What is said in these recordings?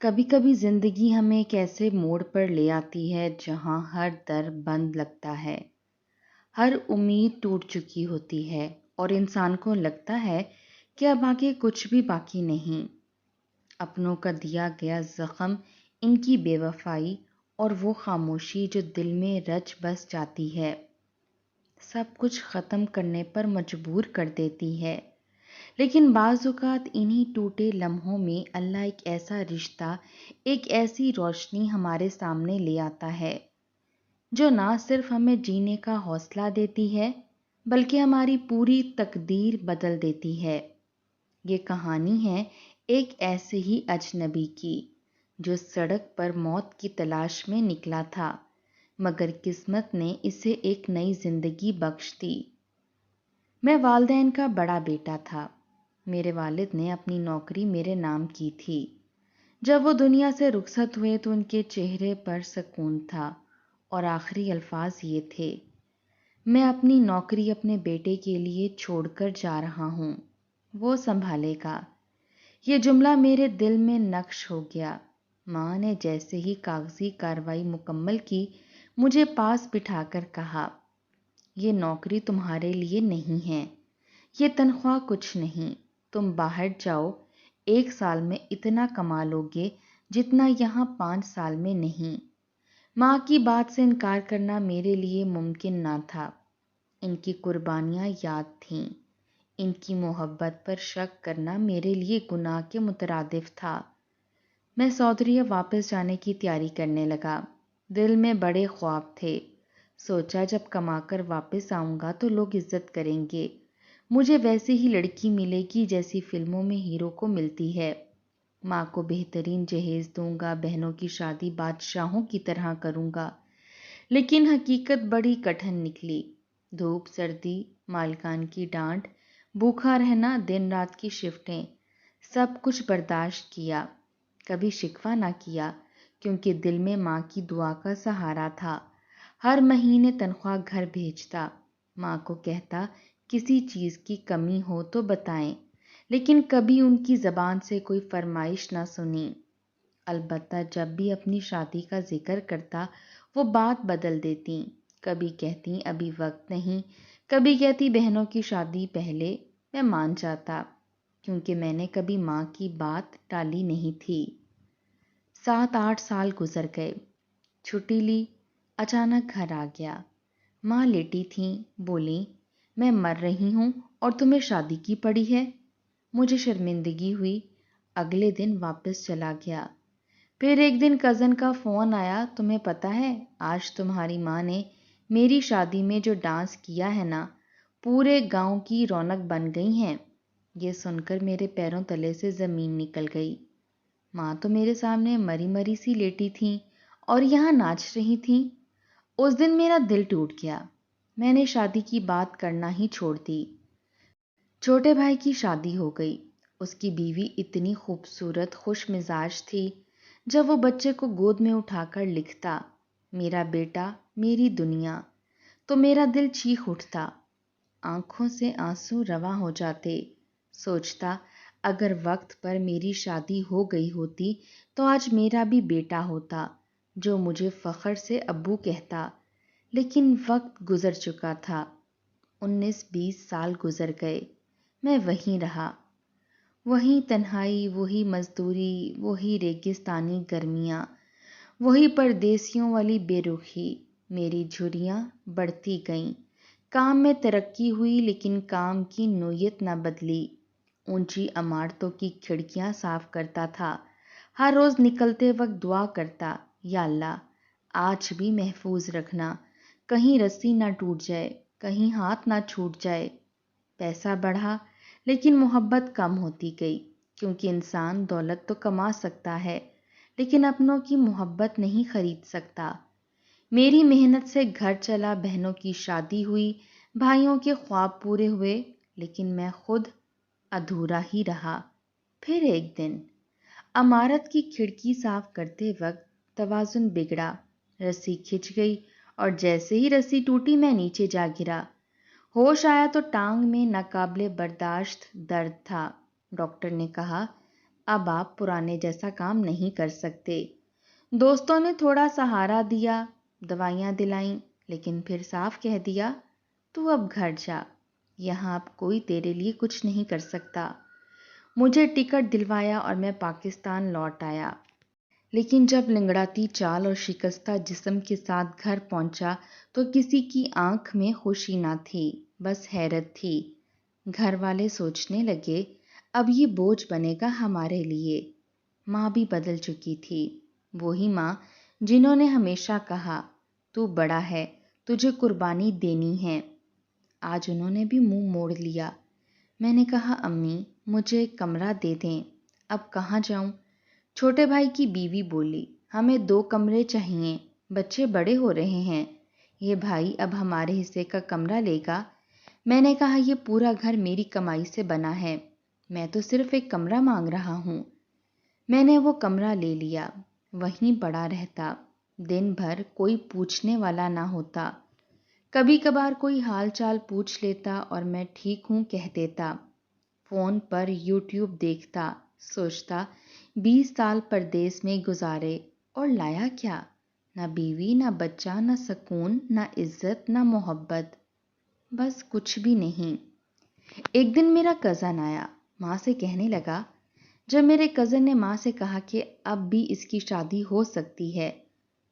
کبھی کبھی زندگی ہمیں ایک ایسے موڑ پر لے آتی ہے جہاں ہر در بند لگتا ہے، ہر امید ٹوٹ چکی ہوتی ہے اور انسان کو لگتا ہے کہ اب آگے کچھ بھی باقی نہیں۔ اپنوں کا دیا گیا زخم، ان کی بے وفائی اور وہ خاموشی جو دل میں رچ بس جاتی ہے، سب کچھ ختم کرنے پر مجبور کر دیتی ہے۔ لیکن بعض اوقات انہی ٹوٹے لمحوں میں اللہ ایک ایسا رشتہ، ایک ایسی روشنی ہمارے سامنے لے آتا ہے جو نہ صرف ہمیں جینے کا حوصلہ دیتی ہے بلکہ ہماری پوری تقدیر بدل دیتی ہے۔ یہ کہانی ہے ایک ایسے ہی اجنبی کی جو سڑک پر موت کی تلاش میں نکلا تھا، مگر قسمت نے اسے ایک نئی زندگی بخش دی۔ میں والدین کا بڑا بیٹا تھا۔ میرے والد نے اپنی نوکری میرے نام کی تھی۔ جب وہ دنیا سے رخصت ہوئے تو ان کے چہرے پر سکون تھا اور آخری الفاظ یہ تھے، میں اپنی نوکری اپنے بیٹے کے لیے چھوڑ کر جا رہا ہوں، وہ سنبھالے گا۔ یہ جملہ میرے دل میں نقش ہو گیا۔ ماں نے جیسے ہی کاغذی کارروائی مکمل کی، مجھے پاس بٹھا کر کہا، یہ نوکری تمہارے لیے نہیں ہے، یہ تنخواہ کچھ نہیں، تم باہر جاؤ، 1 سال میں اتنا کما لو گے جتنا یہاں 5 سال میں نہیں۔ ماں کی بات سے انکار کرنا میرے لیے ممکن نہ تھا۔ ان کی قربانیاں یاد تھیں، ان کی محبت پر شک کرنا میرے لیے گناہ کے مترادف تھا۔ میں سعودیہ واپس جانے کی تیاری کرنے لگا۔ دل میں بڑے خواب تھے۔ سوچا جب کما کر واپس آؤں گا تو لوگ عزت کریں گے، مجھے ویسی ہی لڑکی ملے گی جیسی فلموں میں ہیرو کو ملتی ہے۔ ماں کو بہترین جہیز دوں گا، بہنوں کی شادی بادشاہوں کی طرح کروں گا۔ لیکن حقیقت بڑی کٹھن نکلی۔ دھوپ، سردی، مالکان کی ڈانٹ، بھوکا رہنا، دن رات کی شفٹیں، سب کچھ برداشت کیا۔ کبھی شکوہ نہ کیا کیونکہ دل میں ماں کی دعا کا سہارا تھا۔ ہر مہینے تنخواہ گھر بھیجتا، ماں کو کہتا کسی چیز کی کمی ہو تو بتائیں، لیکن کبھی ان کی زبان سے کوئی فرمائش نہ سنی۔ البتہ جب بھی اپنی شادی کا ذکر کرتا وہ بات بدل دیتی، کبھی کہتی ابھی وقت نہیں، کبھی کہتی بہنوں کی شادی پہلے۔ میں مان جاتا کیونکہ میں نے کبھی ماں کی بات ٹالی نہیں تھی۔ 7-8 سال گزر گئے، چھٹی لی، اچانک گھر آ گیا۔ ماں لیٹی تھیں، بولیں، میں مر رہی ہوں اور تمہیں شادی کی پڑی ہے۔ مجھے شرمندگی ہوئی، اگلے دن واپس چلا گیا۔ پھر ایک دن کزن کا فون آیا، تمہیں پتہ ہے آج تمہاری ماں نے میری شادی میں جو ڈانس کیا ہے نا، پورے گاؤں کی رونق بن گئی ہیں۔ یہ سن کر میرے پیروں تلے سے زمین نکل گئی۔ ماں تو میرے سامنے مری مری سی لیٹی تھیں اور یہاں ناچ رہی تھیں۔ اس دن میرا دل ٹوٹ گیا، میں نے شادی کی بات کرنا ہی چھوڑ دی۔ چھوٹے بھائی کی شادی ہو گئی۔ اس کی بیوی اتنی خوبصورت، خوش مزاج تھی، جب وہ بچے کو گود میں اٹھا کر لکھتا، میرا بیٹا، میری دنیا، تو میرا دل چیخ اٹھتا، آنکھوں سے آنسو رواں ہو جاتے۔ سوچتا اگر وقت پر میری شادی ہو گئی ہوتی تو آج میرا بھی بیٹا ہوتا جو مجھے فخر سے ابو کہتا۔ لیکن وقت گزر چکا تھا، 19-20 سال گزر گئے، میں وہیں رہا، وہی تنہائی، وہی مزدوری، وہی ریگستانی گرمیاں، وہی پردیسیوں والی بے رخی۔ میری جھریاں بڑھتی گئیں، کام میں ترقی ہوئی لیکن کام کی نوعیت نہ بدلی۔ اونچی عمارتوں کی کھڑکیاں صاف کرتا تھا، ہر روز نکلتے وقت دعا کرتا، یا اللہ آج بھی محفوظ رکھنا، کہیں رسی نہ ٹوٹ جائے، کہیں ہاتھ نہ چھوٹ جائے۔ پیسہ بڑھا لیکن محبت کم ہوتی گئی، کیونکہ انسان دولت تو کما سکتا ہے لیکن اپنوں کی محبت نہیں خرید سکتا۔ میری محنت سے گھر چلا، بہنوں کی شادی ہوئی، بھائیوں کے خواب پورے ہوئے، لیکن میں خود ادھورا ہی رہا۔ پھر ایک دن عمارت کی کھڑکی صاف کرتے وقت توازن بگڑا، رسی کھنچ گئی اور جیسے ہی رسی ٹوٹی میں نیچے جا گرا۔ ہوش آیا تو ٹانگ میں ناقابل برداشت درد تھا۔ ڈاکٹر نے کہا اب آپ پرانے جیسا کام نہیں کر سکتے۔ دوستوں نے تھوڑا سہارا دیا، دوائیاں دلائیں، لیکن پھر صاف کہہ دیا تو اب گھر جا، یہاں اب کوئی تیرے لیے کچھ نہیں کر سکتا۔ مجھے ٹکٹ دلوایا اور میں پاکستان لوٹ آیا، لیکن جب لنگڑاتی چال اور شکستہ جسم کے ساتھ گھر پہنچا تو کسی کی آنکھ میں خوشی نہ تھی، بس حیرت تھی۔ گھر والے سوچنے لگے اب یہ بوجھ بنے گا ہمارے لیے۔ ماں بھی بدل چکی تھی، وہی ماں جنہوں نے ہمیشہ کہا تو بڑا ہے، تجھے قربانی دینی ہے۔ آج انہوں نے بھی منہ موڑ لیا۔ میں نے کہا امی مجھے ایک کمرہ دے دیں، اب کہاں جاؤں؟ چھوٹے بھائی کی بیوی بولی ہمیں 2 کمرے چاہیے، بچے بڑے ہو رہے ہیں، یہ بھائی اب ہمارے حصے کا کمرہ لے گا؟ میں نے کہا یہ پورا گھر میری کمائی سے بنا ہے، میں تو صرف ایک کمرہ مانگ رہا ہوں۔ میں نے وہ کمرہ لے لیا، وہیں پڑا رہتا، دن بھر کوئی پوچھنے والا نہ ہوتا۔ کبھی کبھار کوئی حال چال پوچھ لیتا اور میں ٹھیک ہوں کہہ دیتا۔ فون پر یوٹیوب دیکھتا، سوچتا 20 سال پردیس میں گزارے اور لایا کیا؟ نہ بیوی، نہ بچہ، نہ سکون، نہ عزت، نہ محبت، بس کچھ بھی نہیں۔ ایک دن میرا کزن آیا، ماں سے کہنے لگا، جب میرے کزن نے ماں سے کہا کہ اب بھی اس کی شادی ہو سکتی ہے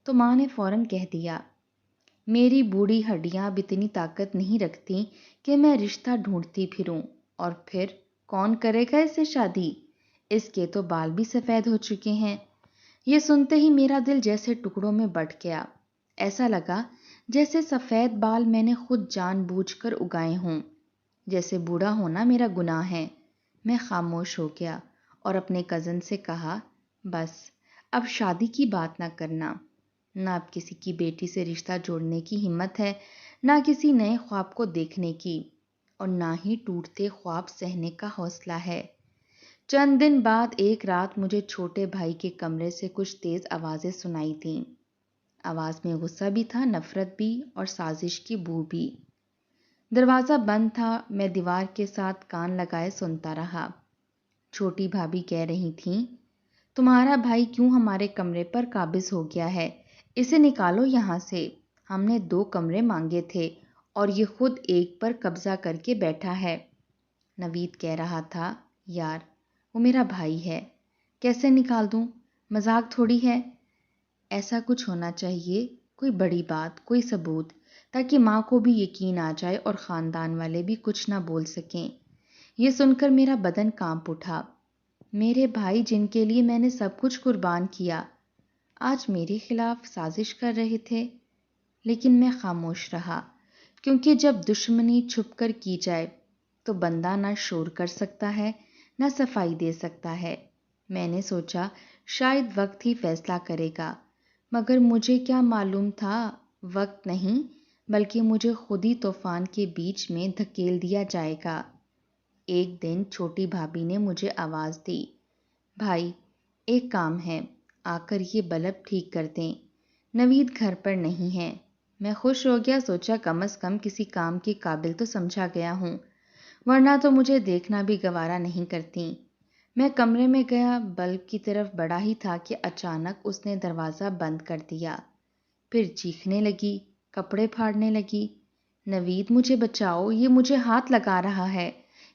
تو ماں نے فوراً کہہ دیا میری بوڑھی ہڈیاں اب اتنی طاقت نہیں رکھتی کہ میں رشتہ ڈھونڈتی پھروں، اور پھر کون کرے گا اس سے شادی؟ اس کے تو بال بھی سفید ہو چکے ہیں۔ یہ سنتے ہی میرا دل جیسے ٹکڑوں میں بٹ گیا، ایسا لگا جیسے سفید بال میں نے خود جان بوجھ کر اگائے ہوں، جیسے بوڑھا ہونا میرا گناہ ہے۔ میں خاموش ہو گیا اور اپنے کزن سے کہا بس اب شادی کی بات نہ کرنا، نہ اب کسی کی بیٹی سے رشتہ جوڑنے کی ہمت ہے، نہ کسی نئے خواب کو دیکھنے کی، اور نہ ہی ٹوٹتے خواب سہنے کا حوصلہ ہے۔ چند دن بعد ایک رات مجھے چھوٹے بھائی کے کمرے سے کچھ تیز آوازیں سنائی دیں۔ آواز میں غصہ بھی تھا، نفرت بھی، اور سازش کی بو بھی۔ دروازہ بند تھا، میں دیوار کے ساتھ کان لگائے سنتا رہا۔ چھوٹی بھابھی کہہ رہی تھیں تمہارا بھائی کیوں ہمارے کمرے پر قابض ہو گیا ہے، اسے نکالو یہاں سے، ہم نے 2 کمرے مانگے تھے اور یہ خود ایک پر قبضہ کر کے بیٹھا ہے۔ نوید کہہ رہا تھا یار وہ میرا بھائی ہے، کیسے نکال دوں؟ مذاق تھوڑی ہے، ایسا کچھ ہونا چاہیے، کوئی بڑی بات، کوئی ثبوت، تاکہ ماں کو بھی یقین آ جائے اور خاندان والے بھی کچھ نہ بول سکیں۔ یہ سن کر میرا بدن کانپ اٹھا۔ میرے بھائی جن کے لیے میں نے سب کچھ قربان کیا، آج میرے خلاف سازش کر رہے تھے، لیکن میں خاموش رہا، کیونکہ جب دشمنی چھپ کر کی جائے تو بندہ نہ شور کر سکتا ہے نہ صفائی دے سکتا ہے۔ میں نے سوچا شاید وقت ہی فیصلہ کرے گا، مگر مجھے کیا معلوم تھا وقت نہیں بلکہ مجھے خود ہی طوفان کے بیچ میں دھکیل دیا جائے گا۔ ایک دن چھوٹی بھابھی نے مجھے آواز دی، بھائی ایک کام ہے، آ کر یہ بلب ٹھیک کر دیں، نوید گھر پر نہیں ہے۔ میں خوش ہو گیا، سوچا کم از کم کسی کام کے قابل تو سمجھا گیا ہوں، ورنہ تو مجھے دیکھنا بھی گوارا نہیں کرتی۔ میں کمرے میں گیا، بلب کی طرف بڑھا ہی تھا کہ اچانک اس نے دروازہ بند کر دیا، پھر چیخنے لگی، کپڑے پھاڑنے لگی، نوید مجھے بچاؤ، یہ مجھے ہاتھ لگا رہا ہے،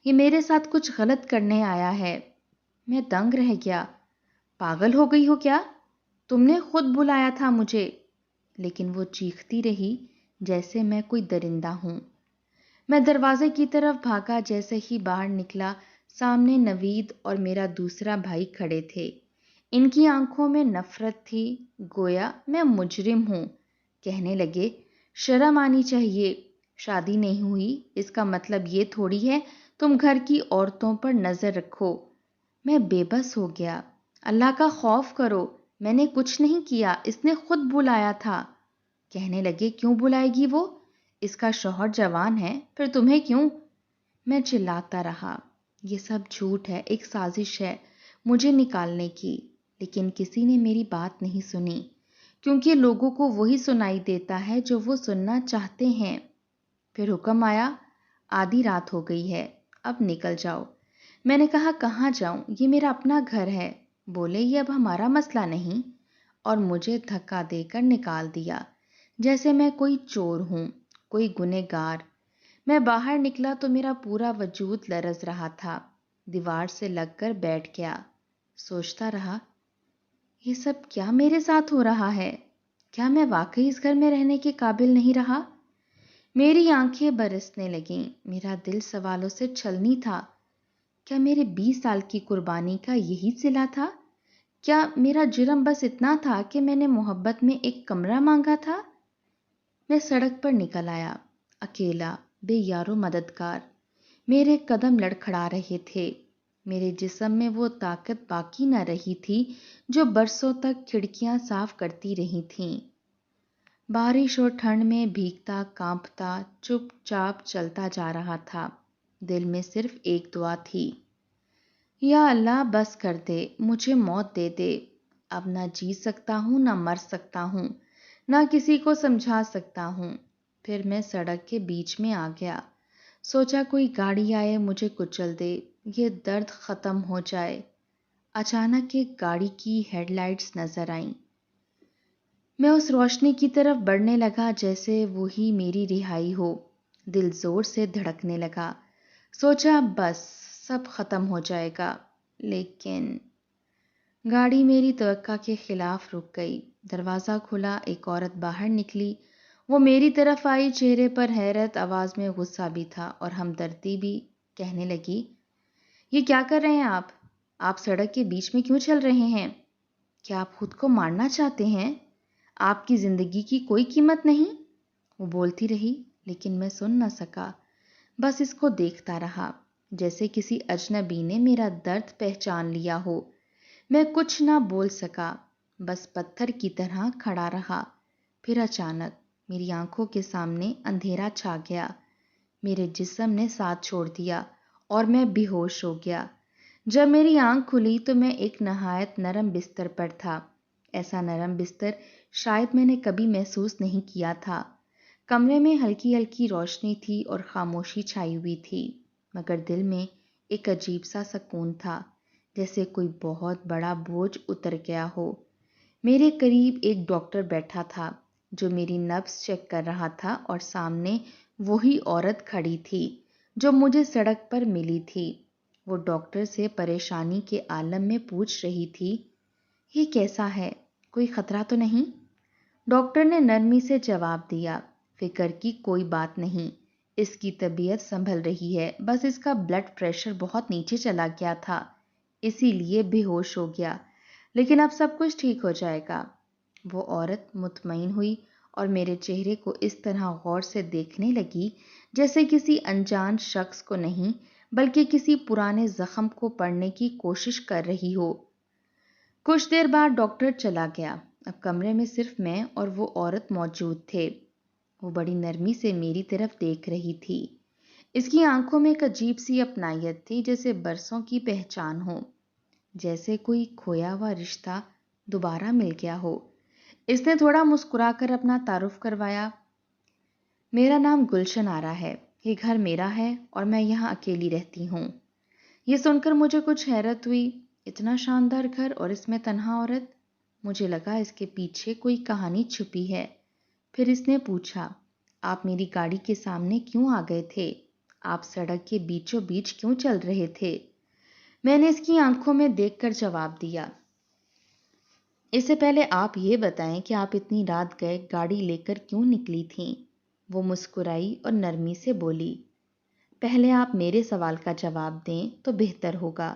یہ میرے ساتھ کچھ غلط کرنے آیا ہے۔ میں دنگ رہ گیا، پاگل ہو گئی ہو کیا؟ تم نے خود بلایا تھا مجھے، لیکن وہ چیختی رہی جیسے میں کوئی درندہ ہوں۔ میں دروازے کی طرف بھاگا، جیسے ہی باہر نکلا سامنے نوید اور میرا دوسرا بھائی کھڑے تھے۔ ان کی آنکھوں میں نفرت تھی، گویا میں مجرم ہوں۔ کہنے لگے شرم آنی چاہیے، شادی نہیں ہوئی اس کا مطلب یہ تھوڑی ہے تم گھر کی عورتوں پر نظر رکھو۔ میں بے بس ہو گیا، اللہ کا خوف کرو، میں نے کچھ نہیں کیا، اس نے خود بلایا تھا۔ کہنے لگے کیوں بلائے گی وہ، اس کا شوہر جوان ہے، پھر تمہیں کیوں؟ میں چلاتا رہا، یہ سب جھوٹ ہے، ایک سازش ہے مجھے نکالنے کی، لیکن کسی نے میری بات نہیں سنی، کیونکہ لوگوں کو وہی سنائی دیتا ہے جو وہ سننا چاہتے ہیں۔ پھر حکم آیا آدھی رات ہو گئی ہے، اب نکل جاؤ۔ میں نے کہا کہاں جاؤں، یہ میرا اپنا گھر ہے۔ بولے یہ اب ہمارا مسئلہ نہیں، اور مجھے دھکا دے کر نکال دیا، جیسے میں کوئی چور ہوں، کوئی گنہگار۔ میں باہر نکلا تو میرا پورا وجود لرز رہا تھا، دیوار سے لگ کر بیٹھ گیا۔ سوچتا رہا، یہ سب کیا میرے ساتھ ہو رہا ہے؟ کیا میں واقعی اس گھر میں رہنے کے قابل نہیں رہا؟ میری آنکھیں برسنے لگیں، میرا دل سوالوں سے چھلنی تھا۔ کیا میرے 20 سال کی قربانی کا یہی صلہ تھا؟ کیا میرا جرم بس اتنا تھا کہ میں نے محبت میں ایک کمرہ مانگا تھا؟ میں سڑک پر نکل آیا، اکیلا، بے یار و مددگار۔ میرے قدم لڑکھڑا رہے تھے، میرے جسم میں وہ طاقت باقی نہ رہی تھی جو برسوں تک کھڑکیاں صاف کرتی رہی تھیں۔ بارش اور ٹھنڈ میں بھیگتا کانپتا چپ چاپ چلتا جا رہا تھا۔ دل میں صرف ایک دعا تھی، یا اللہ بس کر دے، مجھے موت دے دے۔ اب نہ جی سکتا ہوں، نہ مر سکتا ہوں، نہ کسی کو سمجھا سکتا ہوں۔ پھر میں سڑک کے بیچ میں آ گیا، سوچا کوئی گاڑی آئے مجھے کچل دے، یہ درد ختم ہو جائے۔ اچانک ایک گاڑی کی ہیڈ لائٹس نظر آئیں۔ میں اس روشنی کی طرف بڑھنے لگا جیسے وہی میری رہائی ہو۔ دل زور سے دھڑکنے لگا، سوچا بس سب ختم ہو جائے گا، لیکن گاڑی میری توقع کے خلاف رک گئی۔ دروازہ کھلا، ایک عورت باہر نکلی۔ وہ میری طرف آئی، چہرے پر حیرت، آواز میں غصہ بھی تھا اور ہمدردی بھی۔ کہنے لگی، یہ کیا کر رہے ہیں آپ سڑک کے بیچ میں کیوں چل رہے ہیں؟ کیا آپ خود کو مارنا چاہتے ہیں؟ آپ کی زندگی کی کوئی قیمت نہیں؟ وہ بولتی رہی، لیکن میں سن نہ سکا، بس اس کو دیکھتا رہا، جیسے کسی اجنبی نے میرا درد پہچان لیا ہو۔ میں کچھ نہ بول سکا، بس پتھر کی طرح کھڑا رہا۔ پھر اچانک میری آنکھوں کے سامنے اندھیرا چھا گیا، میرے جسم نے ساتھ چھوڑ دیا اور میں بے ہوش ہو گیا۔ جب میری آنکھ کھلی تو میں ایک نہایت نرم بستر پر تھا۔ ایسا نرم بستر شاید میں نے کبھی محسوس نہیں کیا تھا۔ کمرے میں ہلکی ہلکی روشنی تھی اور خاموشی چھائی ہوئی تھی، مگر دل میں ایک عجیب سا سکون تھا، جیسے کوئی بہت بڑا بوجھ اتر گیا ہو۔ میرے قریب ایک ڈاکٹر بیٹھا تھا جو میری نبض چیک کر رہا تھا، اور سامنے وہی عورت کھڑی تھی جو مجھے سڑک پر ملی تھی۔ وہ ڈاکٹر سے پریشانی کے عالم میں پوچھ رہی تھی، یہ کیسا ہے؟ کوئی خطرہ تو نہیں؟ ڈاکٹر نے نرمی سے جواب دیا، فکر کی کوئی بات نہیں، اس کی طبیعت سنبھل رہی ہے، بس اس کا بلڈ پریشر بہت نیچے چلا گیا تھا، اسی لیے بے ہوش ہو گیا، لیکن اب سب کچھ ٹھیک ہو جائے گا۔ وہ عورت مطمئن ہوئی اور میرے چہرے کو اس طرح غور سے دیکھنے لگی جیسے کسی انجان شخص کو نہیں، بلکہ کسی پرانے زخم کو پڑھنے کی کوشش کر رہی ہو۔ کچھ دیر بعد ڈاکٹر چلا گیا، اب کمرے میں صرف میں اور وہ عورت موجود تھے۔ وہ بڑی نرمی سے میری طرف دیکھ رہی تھی، اس کی آنکھوں میں ایک عجیب سی اپنائیت تھی، جیسے برسوں کی پہچان ہو، جیسے کوئی کھویا ہوا رشتہ دوبارہ مل گیا ہو۔ اس نے تھوڑا مسکرا کر اپنا تعارف کروایا، میرا نام گلشن آرا ہے، یہ گھر میرا ہے اور میں یہاں اکیلی رہتی ہوں۔ یہ سن کر مجھے کچھ حیرت ہوئی، اتنا شاندار گھر اور اس میں تنہا عورت؟ مجھے لگا اس کے پیچھے کوئی کہانی چھپی ہے۔ پھر اس نے پوچھا، آپ میری گاڑی کے سامنے کیوں آ گئے تھے؟ آپ سڑک کے بیچوں بیچ کیوں چل رہے تھے؟ میں نے اس کی آنکھوں میں دیکھ کر جواب دیا، اس سے پہلے آپ یہ بتائیں کہ آپ اتنی رات گئے گاڑی لے کر کیوں نکلی تھیں؟ وہ مسکرائی اور نرمی سے بولی، پہلے آپ میرے سوال کا جواب دیں تو بہتر ہوگا۔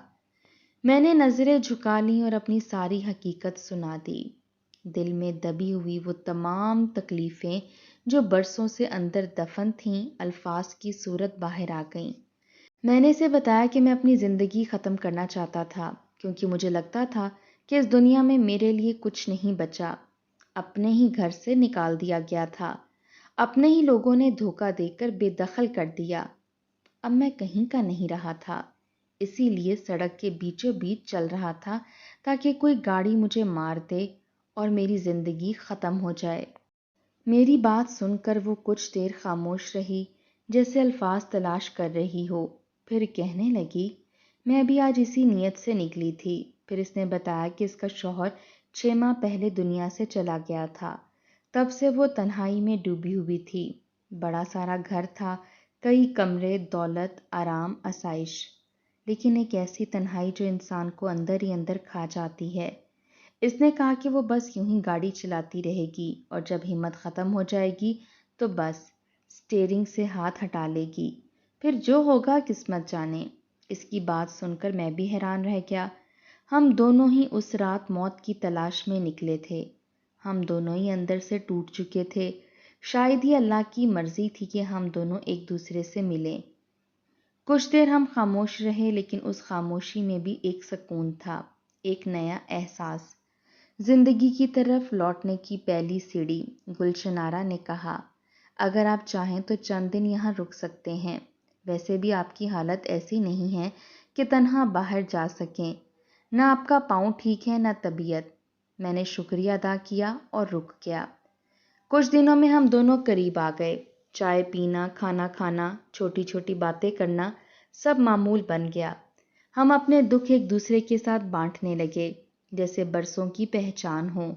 میں نے نظریں جھکا لیں اور اپنی ساری حقیقت سنا دی۔ دل میں دبی ہوئی وہ تمام تکلیفیں جو برسوں سے اندر دفن تھیں، الفاظ کی صورت باہر آ گئیں۔ میں نے اسے بتایا کہ میں اپنی زندگی ختم کرنا چاہتا تھا، کیونکہ مجھے لگتا تھا کہ اس دنیا میں میرے لیے کچھ نہیں بچا۔ اپنے ہی گھر سے نکال دیا گیا تھا، اپنے ہی لوگوں نے دھوکہ دے کر بے دخل کر دیا۔ اب میں کہیں کا نہیں رہا تھا، اسی لیے سڑک کے بیچوں بیچ چل رہا تھا تاکہ کوئی گاڑی مجھے مار دے اور میری زندگی ختم ہو جائے۔ میری بات سن کر وہ کچھ دیر خاموش رہی، جیسے الفاظ تلاش کر رہی ہو، پھر کہنے لگی، میں بھی آج اسی نیت سے نکلی تھی۔ پھر اس نے بتایا کہ اس کا شوہر 6 ماہ پہلے دنیا سے چلا گیا تھا۔ تب سے وہ تنہائی میں ڈوبی ہوئی تھی۔ بڑا سارا گھر تھا، کئی کمرے، دولت، آرام، آسائش، لیکن ایک ایسی تنہائی جو انسان کو اندر ہی اندر کھا جاتی ہے۔ اس نے کہا کہ وہ بس یوں ہی گاڑی چلاتی رہے گی اور جب ہمت ختم ہو جائے گی تو بس اسٹیئرنگ سے ہاتھ ہٹا لے گی، پھر جو ہوگا قسمت جانے۔ اس کی بات سن کر میں بھی حیران رہ گیا۔ ہم دونوں ہی اس رات موت کی تلاش میں نکلے تھے۔ ہم دونوں ہی اندر سے ٹوٹ چکے تھے۔ شاید ہی اللہ کی مرضی تھی کہ ہم دونوں ایک دوسرے سے ملیں۔ کچھ دیر ہم خاموش رہے، لیکن اس خاموشی میں بھی ایک سکون تھا، ایک نیا احساس، زندگی کی طرف لوٹنے کی پہلی سیڑھی۔ گلشن آرا نے کہا، اگر آپ چاہیں تو چند دن یہاں رک سکتے ہیں، ویسے بھی آپ کی حالت ایسی نہیں ہے کہ تنہا باہر جا سکیں، نہ آپ کا پاؤں ٹھیک ہے نہ طبیعت۔ میں نے شکریہ ادا کیا اور رک گیا۔ کچھ دنوں میں ہم دونوں قریب آ گئے۔ چائے پینا، کھانا کھانا، چھوٹی چھوٹی باتیں کرنا، سب معمول بن گیا۔ ہم اپنے دکھ ایک دوسرے کے ساتھ بانٹنے لگے، جیسے برسوں کی پہچان ہو۔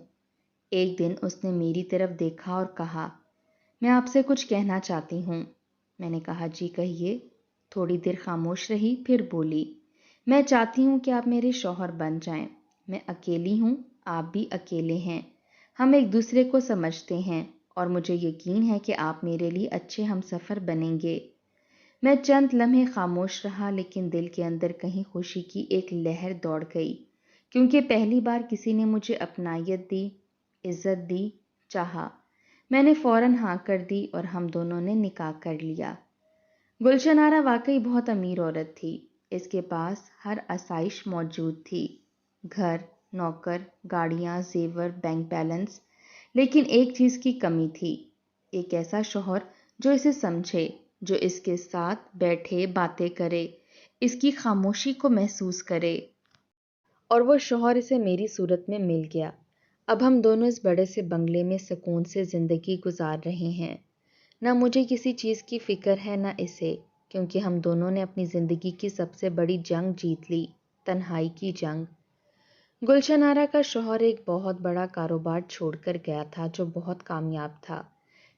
ایک دن اس نے میری طرف دیکھا اور کہا، میں آپ سے کچھ کہنا چاہتی ہوں۔ میں نے کہا، جی کہیے۔ تھوڑی دیر خاموش رہی، پھر بولی، میں چاہتی ہوں کہ آپ میرے شوہر بن جائیں۔ میں اکیلی ہوں، آپ بھی اکیلے ہیں، ہم ایک دوسرے کو سمجھتے ہیں اور مجھے یقین ہے کہ آپ میرے لیے اچھے ہم سفر بنیں گے۔ میں چند لمحے خاموش رہا، لیکن دل کے اندر کہیں خوشی کی ایک لہر دوڑ گئی، کیونکہ پہلی بار کسی نے مجھے اپنائیت دی، عزت دی، چاہا۔ میں نے فوراً ہاں کر دی اور ہم دونوں نے نکاح کر لیا۔ گلشن آرا واقعی بہت امیر عورت تھی۔ اس کے پاس ہر آسائش موجود تھی، گھر، نوکر، گاڑیاں، زیور، بینک بیلنس، لیکن ایک چیز کی کمی تھی، ایک ایسا شوہر جو اسے سمجھے، جو اس کے ساتھ بیٹھے باتیں کرے، اس کی خاموشی کو محسوس کرے۔ اور وہ شوہر اسے میری صورت میں مل گیا۔ اب ہم دونوں اس بڑے سے بنگلے میں سکون سے زندگی گزار رہے ہیں۔ نہ مجھے کسی چیز کی فکر ہے نہ اسے، کیونکہ ہم دونوں نے اپنی زندگی کی سب سے بڑی جنگ جیت لی، تنہائی کی جنگ۔ گلشن آرا کا شوہر ایک بہت بڑا کاروبار چھوڑ کر گیا تھا جو بہت کامیاب تھا،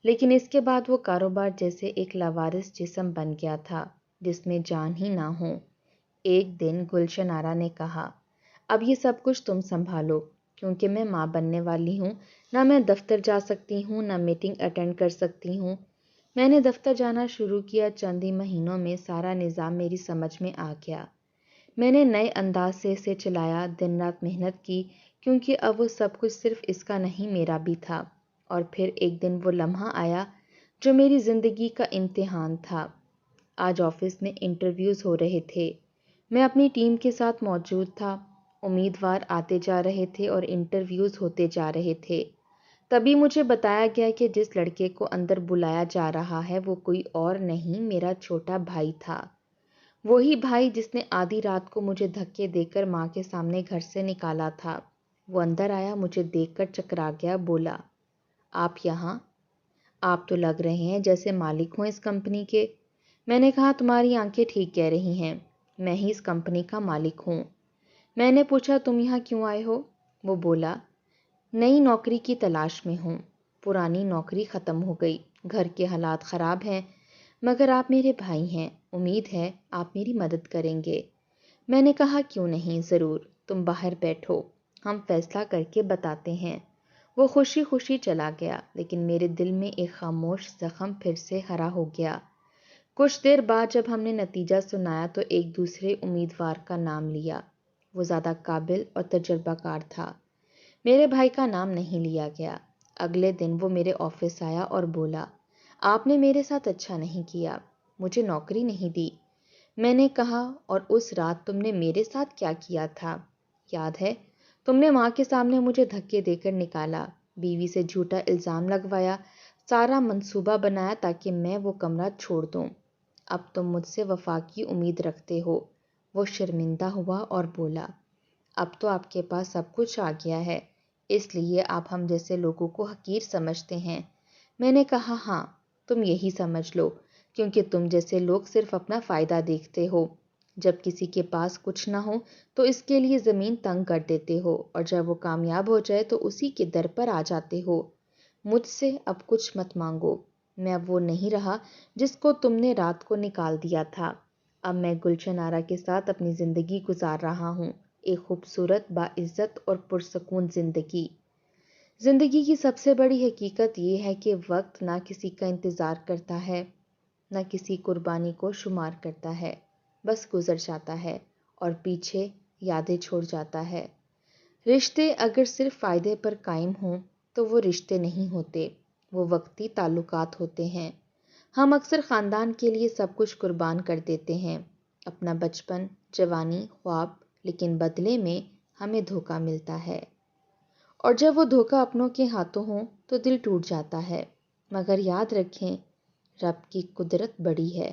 لیکن اس کے بعد وہ کاروبار جیسے ایک لاوارث جسم بن گیا تھا جس میں جان ہی نہ ہو۔ ایک دن گلشن آرا نے کہا، اب یہ سب کچھ تم سنبھالو، کیونکہ میں ماں بننے والی ہوں، نہ میں دفتر جا سکتی ہوں نہ میٹنگ اٹینڈ کر سکتی ہوں۔ میں نے دفتر جانا شروع کیا، چند ہی مہینوں میں سارا نظام میری سمجھ میں آ گیا۔ میں نے نئے انداز سے اسے چلایا، دن رات محنت کی، کیونکہ اب وہ سب کچھ صرف اس کا نہیں میرا بھی تھا۔ اور پھر ایک دن وہ لمحہ آیا جو میری زندگی کا امتحان تھا۔ آج آفس میں انٹرویوز ہو رہے تھے، میں اپنی ٹیم کے ساتھ موجود تھا، امیدوار آتے جا رہے تھے اور انٹرویوز ہوتے جا رہے تھے۔ تبھی مجھے بتایا گیا کہ جس لڑکے کو اندر بلایا جا رہا ہے وہ کوئی اور نہیں، میرا چھوٹا بھائی تھا۔ وہی بھائی جس نے آدھی رات کو مجھے دھکے دے کر ماں کے سامنے گھر سے نکالا تھا۔ وہ اندر آیا، مجھے دیکھ کر چکرا گیا، بولا، آپ یہاں؟ آپ تو لگ رہے ہیں جیسے مالک ہوں اس کمپنی کے۔ میں نے کہا، تمہاری آنکھیں ٹھیک کہہ رہی ہیں، میں ہی اس کمپنی کا مالک ہوں۔ میں نے پوچھا، تم یہاں کیوں آئے ہو؟ وہ بولا، نئی نوکری کی تلاش میں ہوں، پرانی نوکری ختم ہو گئی، گھر کے حالات خراب ہیں، مگر آپ میرے بھائی ہیں، امید ہے آپ میری مدد کریں گے۔ میں نے کہا، کیوں نہیں، ضرور، تم باہر بیٹھو، ہم فیصلہ کر کے بتاتے ہیں۔ وہ خوشی خوشی چلا گیا، لیکن میرے دل میں ایک خاموش زخم پھر سے ہرا ہو گیا۔ کچھ دیر بعد جب ہم نے نتیجہ سنایا تو ایک دوسرے امیدوار کا نام لیا۔ وہ زیادہ قابل اور تجربہ کار تھا۔ میرے بھائی کا نام نہیں لیا گیا۔ اگلے دن وہ میرے آفس آیا اور بولا، آپ نے میرے ساتھ اچھا نہیں کیا، مجھے نوکری نہیں دی۔ میں نے کہا، اور اس رات تم نے میرے ساتھ کیا کیا تھا؟ یاد ہے، تم نے ماں کے سامنے مجھے دھکے دے کر نکالا، بیوی سے جھوٹا الزام لگوایا، سارا منصوبہ بنایا تاکہ میں وہ کمرہ چھوڑ دوں۔ اب تم مجھ سے وفا کی امید رکھتے ہو۔ وہ شرمندہ ہوا اور بولا، اب تو آپ کے پاس سب کچھ آ گیا ہے، اس لیے آپ ہم جیسے لوگوں کو حقیر سمجھتے ہیں۔ میں نے کہا، ہاں، تم یہی سمجھ لو، کیونکہ تم جیسے لوگ صرف اپنا فائدہ دیکھتے ہو۔ جب کسی کے پاس کچھ نہ ہو تو اس کے لیے زمین تنگ کر دیتے ہو، اور جب وہ کامیاب ہو جائے تو اسی کے در پر آ جاتے ہو۔ مجھ سے اب کچھ مت مانگو، میں اب وہ نہیں رہا جس کو تم نے رات کو نکال دیا تھا۔ اب میں گلشن آرا کے ساتھ اپنی زندگی گزار رہا ہوں، ایک خوبصورت، باعزت اور پرسکون زندگی۔ زندگی کی سب سے بڑی حقیقت یہ ہے کہ وقت نہ کسی کا انتظار کرتا ہے، نہ کسی قربانی کو شمار کرتا ہے، بس گزر جاتا ہے اور پیچھے یادیں چھوڑ جاتا ہے۔ رشتے اگر صرف فائدے پر قائم ہوں تو وہ رشتے نہیں ہوتے، وہ وقتی تعلقات ہوتے ہیں۔ ہم اکثر خاندان کے لیے سب کچھ قربان کر دیتے ہیں، اپنا بچپن، جوانی، خواب، لیکن بدلے میں ہمیں دھوکہ ملتا ہے، اور جب وہ دھوکہ اپنوں کے ہاتھوں ہوں تو دل ٹوٹ جاتا ہے۔ مگر یاد رکھیں، رب کی قدرت بڑی ہے،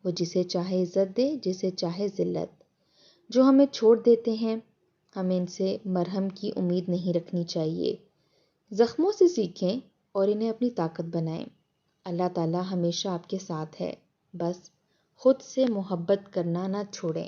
وہ جسے چاہے عزت دے، جسے چاہے ذلت۔ جو ہمیں چھوڑ دیتے ہیں، ہمیں ان سے مرہم کی امید نہیں رکھنی چاہیے۔ زخموں سے سیکھیں اور انہیں اپنی طاقت بنائیں۔ اللہ تعالیٰ ہمیشہ آپ کے ساتھ ہے، بس خود سے محبت کرنا نہ چھوڑیں۔